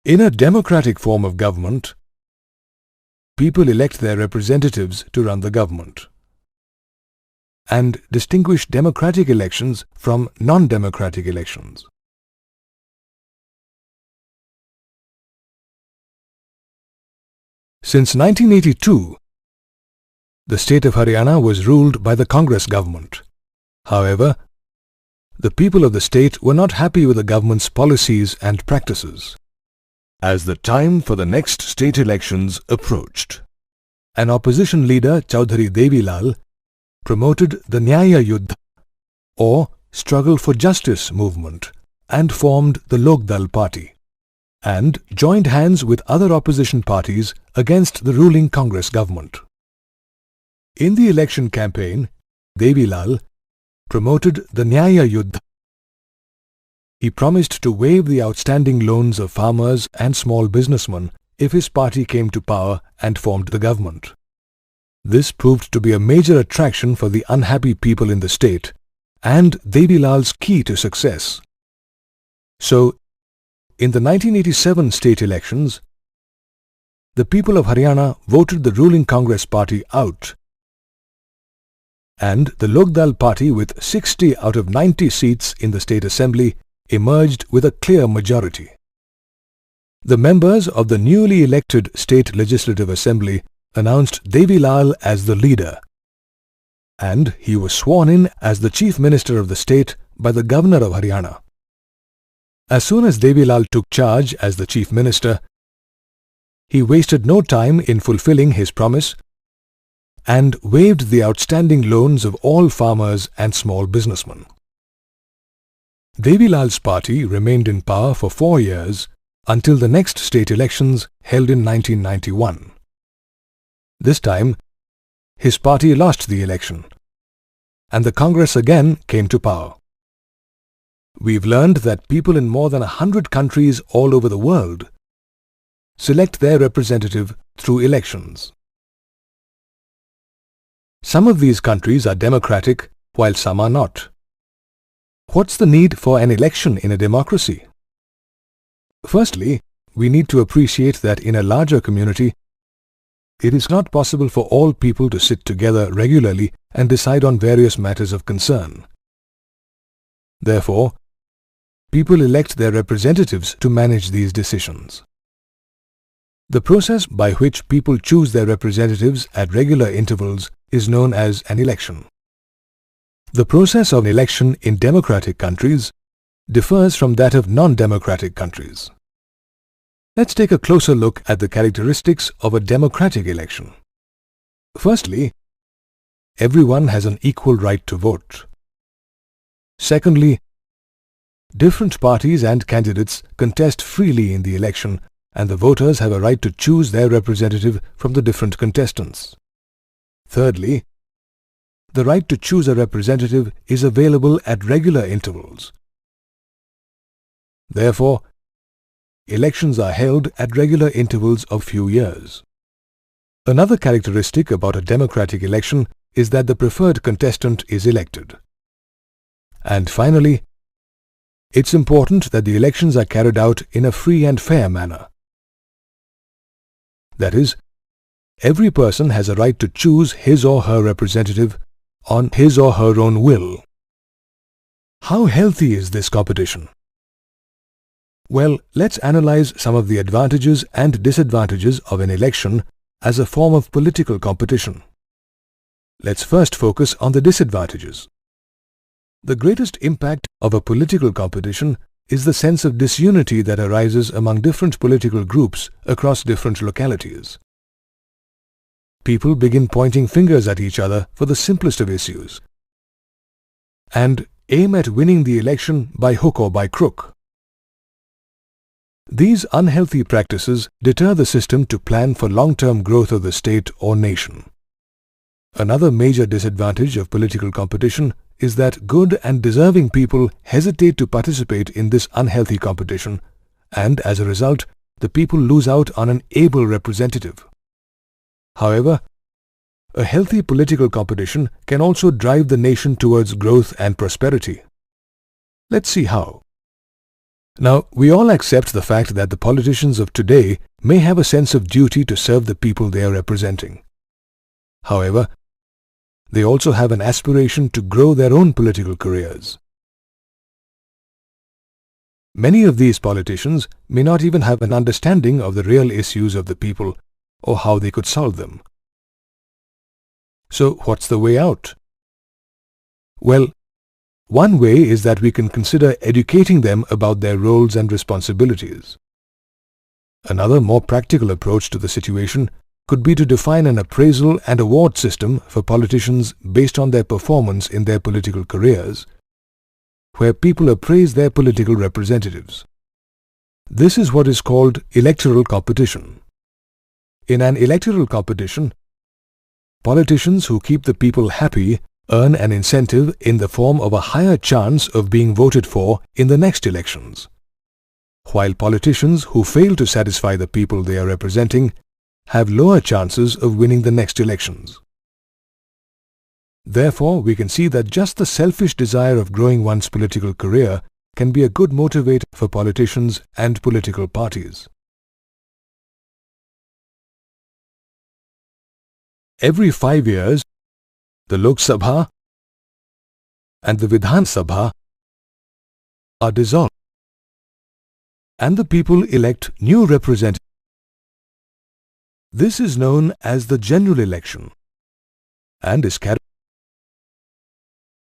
In a democratic form of government, people elect their representatives to run the government and distinguish democratic elections from non-democratic elections. Since 1982, the state of Haryana was ruled by the Congress government. However, the people of the state were not happy with the government's policies and practices. As the time for the next state elections approached, an opposition leader, Chaudhary Devilal, promoted the Nyaya Yuddha, or Struggle for Justice movement, and formed the Lok Dal party, and joined hands with other opposition parties against the ruling Congress government. In the election campaign, Devilal promoted the Nyaya Yuddha. He promised to waive the outstanding loans of farmers and small businessmen if his party came to power and formed the government. This proved to be a major attraction for the unhappy people in the state and Devilal's key to success. So, in the 1987 state elections, the people of Haryana voted the ruling Congress party out, and the Lok Dal party with 60 out of 90 seats in the state assembly emerged with a clear majority. The members of the newly elected State Legislative Assembly announced Devilal as the leader, and he was sworn in as the Chief Minister of the state by the Governor of Haryana. As soon as Devilal took charge as the Chief Minister, he wasted no time in fulfilling his promise and waived the outstanding loans of all farmers and small businessmen. Devilal's party remained in power for 4 years until the next state elections held in 1991. This time, his party lost the election, and the Congress again came to power. We've learned that people in more than 100 countries all over the world select their representative through elections. Some of these countries are democratic, while some are not. What's the need for an election in a democracy? Firstly, we need to appreciate that in a larger community, it is not possible for all people to sit together regularly and decide on various matters of concern. Therefore, people elect their representatives to manage these decisions. The process by which people choose their representatives at regular intervals is known as an election. The process of election in democratic countries differs from that of non-democratic countries. Let's take a closer look at the characteristics of a democratic election. Firstly, everyone has an equal right to vote. Secondly, different parties and candidates contest freely in the election, and the voters have a right to choose their representative from the different contestants. Thirdly, the right to choose a representative is available at regular intervals. Therefore, elections are held at regular intervals of few years. Another characteristic about a democratic election is that the preferred contestant is elected. And finally, it's important that the elections are carried out in a free and fair manner. That is, every person has a right to choose his or her representative on his or her own will. How healthy is this competition? Well, let's analyze some of the advantages and disadvantages of an election as a form of political competition. Let's first focus on the disadvantages. The greatest impact of a political competition is the sense of disunity that arises among different political groups across different localities. People begin pointing fingers at each other for the simplest of issues and aim at winning the election by hook or by crook. These unhealthy practices deter the system to plan for long-term growth of the state or nation. Another major disadvantage of political competition is that good and deserving people hesitate to participate in this unhealthy competition, and as a result, the people lose out on an able representative. However, a healthy political competition can also drive the nation towards growth and prosperity. Let's see how. Now, we all accept the fact that the politicians of today may have a sense of duty to serve the people they are representing. However, they also have an aspiration to grow their own political careers. Many of these politicians may not even have an understanding of the real issues of the people or how they could solve them. So, what's the way out? Well, one way is that we can consider educating them about their roles and responsibilities. Another more practical approach to the situation could be to define an appraisal and award system for politicians based on their performance in their political careers, where people appraise their political representatives. This is what is called electoral competition. In an electoral competition, politicians who keep the people happy earn an incentive in the form of a higher chance of being voted for in the next elections, while politicians who fail to satisfy the people they are representing have lower chances of winning the next elections. Therefore, we can see that just the selfish desire of growing one's political career can be a good motivator for politicians and political parties. Every 5 years, the Lok Sabha and the Vidhan Sabha are dissolved, and the people elect new representatives. This is known as the general election and is carried.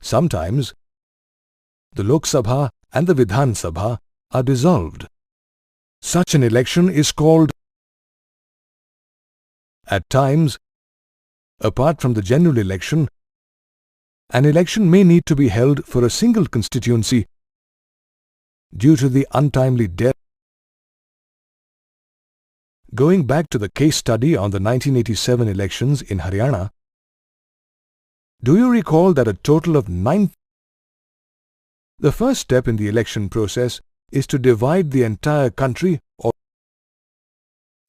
Sometimes, the Lok Sabha and the Vidhan Sabha are dissolved. Such an election is called. At times, apart from the general election, an election may need to be held for a single constituency due to the untimely death. Going back to the case study on the 1987 elections in Haryana, do you recall that a total of 9? The first step in the election process is to divide the entire country, or,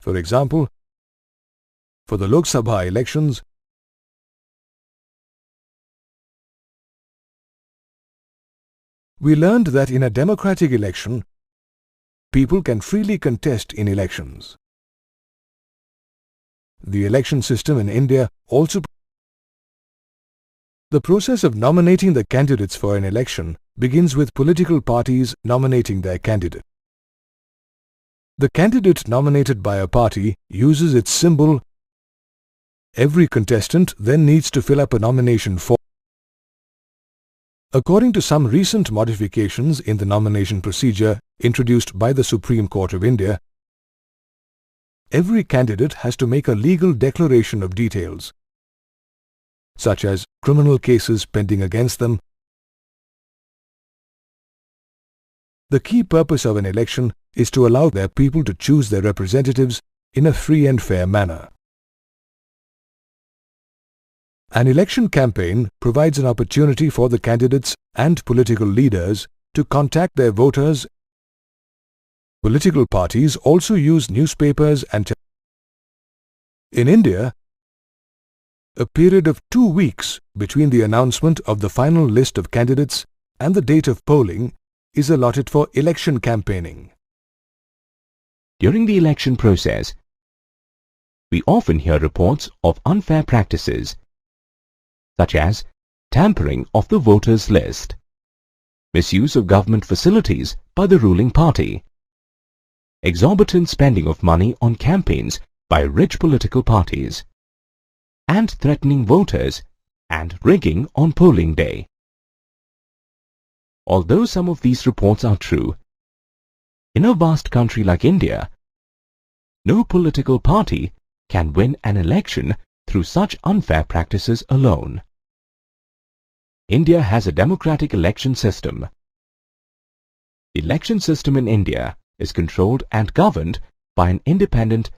for example, for the Lok Sabha elections, we learned that in a democratic election, people can freely contest in elections. The election system in India also. The process of nominating the candidates for an election begins with political parties nominating their candidate. The candidate nominated by a party uses its symbol. Every contestant then needs to fill up a nomination form. According to some recent modifications in the nomination procedure introduced by the Supreme Court of India, every candidate has to make a legal declaration of details, such as criminal cases pending against them. The key purpose of an election is to allow their people to choose their representatives in a free and fair manner. An election campaign provides an opportunity for the candidates and political leaders to contact their voters. Political parties also use newspapers and in India, a period of 2 weeks between the announcement of the final list of candidates and the date of polling is allotted for election campaigning. During the election process, we often hear reports of unfair practices, such as tampering of the voters' list, misuse of government facilities by the ruling party, exorbitant spending of money on campaigns by rich political parties, and threatening voters and rigging on polling day. Although some of these reports are true, in a vast country like India, no political party can win an election through such unfair practices alone. India has a democratic election system. The election system in India is controlled and governed by an independent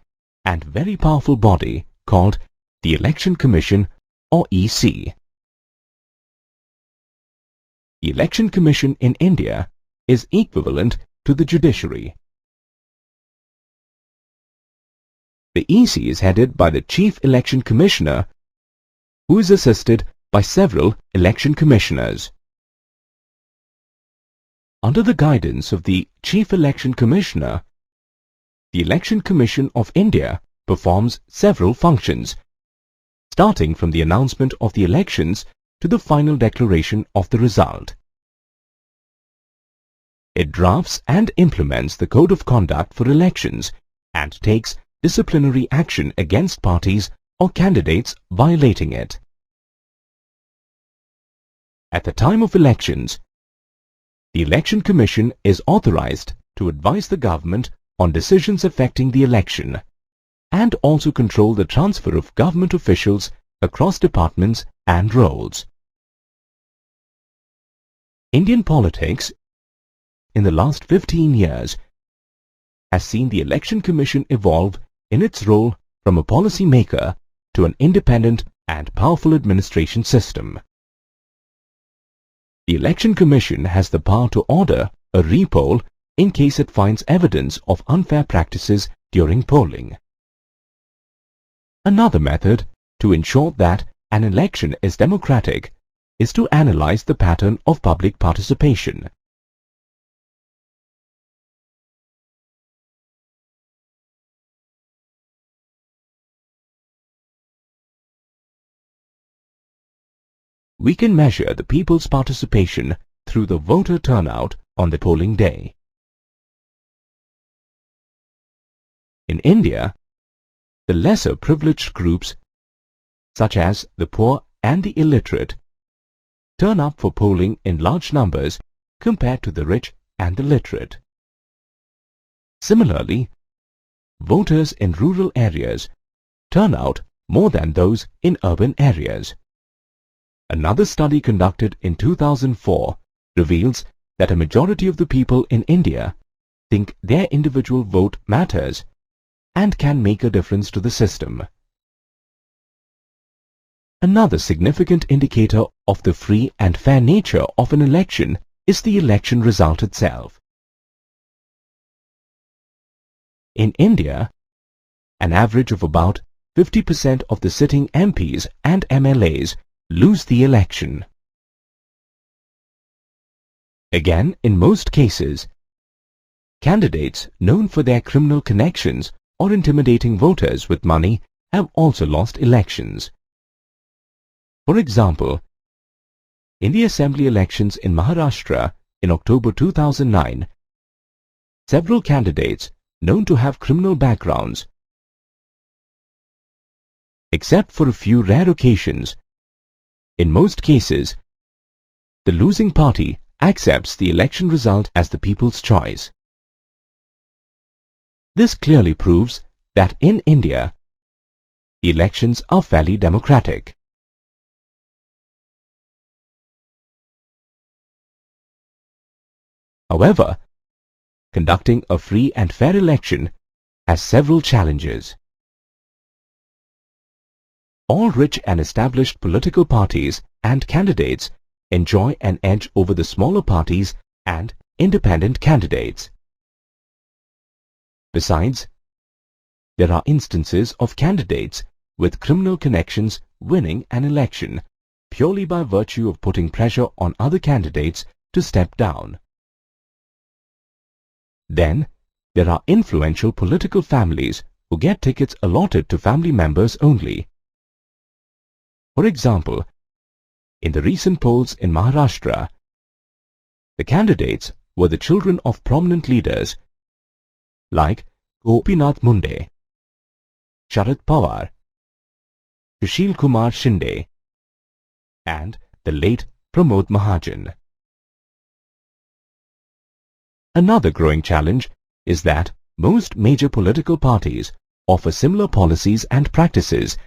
and very powerful body called the Election Commission, or EC. The Election Commission in India is equivalent to the judiciary. The EC is headed by the Chief Election Commissioner, who is assisted by several election commissioners. Under the guidance of the Chief Election Commissioner, the Election Commission of India performs several functions, starting from the announcement of the elections to the final declaration of the result. It drafts and implements the Code of Conduct for elections and takes disciplinary action against parties or candidates violating it. At the time of elections, the Election Commission is authorized to advise the government on decisions affecting the election and also control the transfer of government officials across departments and roles. Indian politics in the last 15 years has seen the Election Commission evolve in its role from a policy maker to an independent and powerful administration system. The Election Commission has the power to order a re-poll in case it finds evidence of unfair practices during polling. Another method to ensure that an election is democratic is to analyze the pattern of public participation. We can measure the people's participation through the voter turnout on the polling day. In India, the lesser privileged groups, such as the poor and the illiterate, turn up for polling in large numbers compared to the rich and the literate. Similarly, voters in rural areas turn out more than those in urban areas. Another study conducted in 2004 reveals that a majority of the people in India think their individual vote matters and can make a difference to the system. Another significant indicator of the free and fair nature of an election is the election result itself. In India, an average of about 50% of the sitting MPs and MLAs lose the election. Again, in most cases, candidates known for their criminal connections or intimidating voters with money have also lost elections. For example, in the assembly elections in Maharashtra in October 2009, several candidates known to have criminal backgrounds, except for a few rare occasions, in most cases, the losing party accepts the election result as the people's choice. This clearly proves that in India, the elections are fairly democratic. However, conducting a free and fair election has several challenges. All rich and established political parties and candidates enjoy an edge over the smaller parties and independent candidates. Besides, there are instances of candidates with criminal connections winning an election purely by virtue of putting pressure on other candidates to step down. Then, there are influential political families who get tickets allotted to family members only. For example, in the recent polls in Maharashtra, the candidates were the children of prominent leaders like Gopinath Munde, Sharad Pawar, Sushil Kumar Shinde, and the late Pramod Mahajan. Another growing challenge is that most major political parties offer similar policies and practices,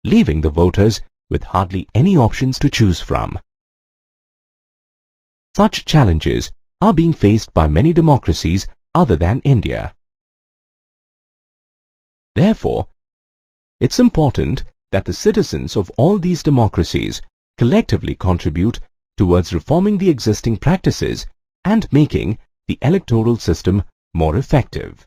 leaving the voters with hardly any options to choose from. Such challenges are being faced by many democracies other than India. Therefore, it's important that the citizens of all these democracies collectively contribute towards reforming the existing practices and making the electoral system more effective.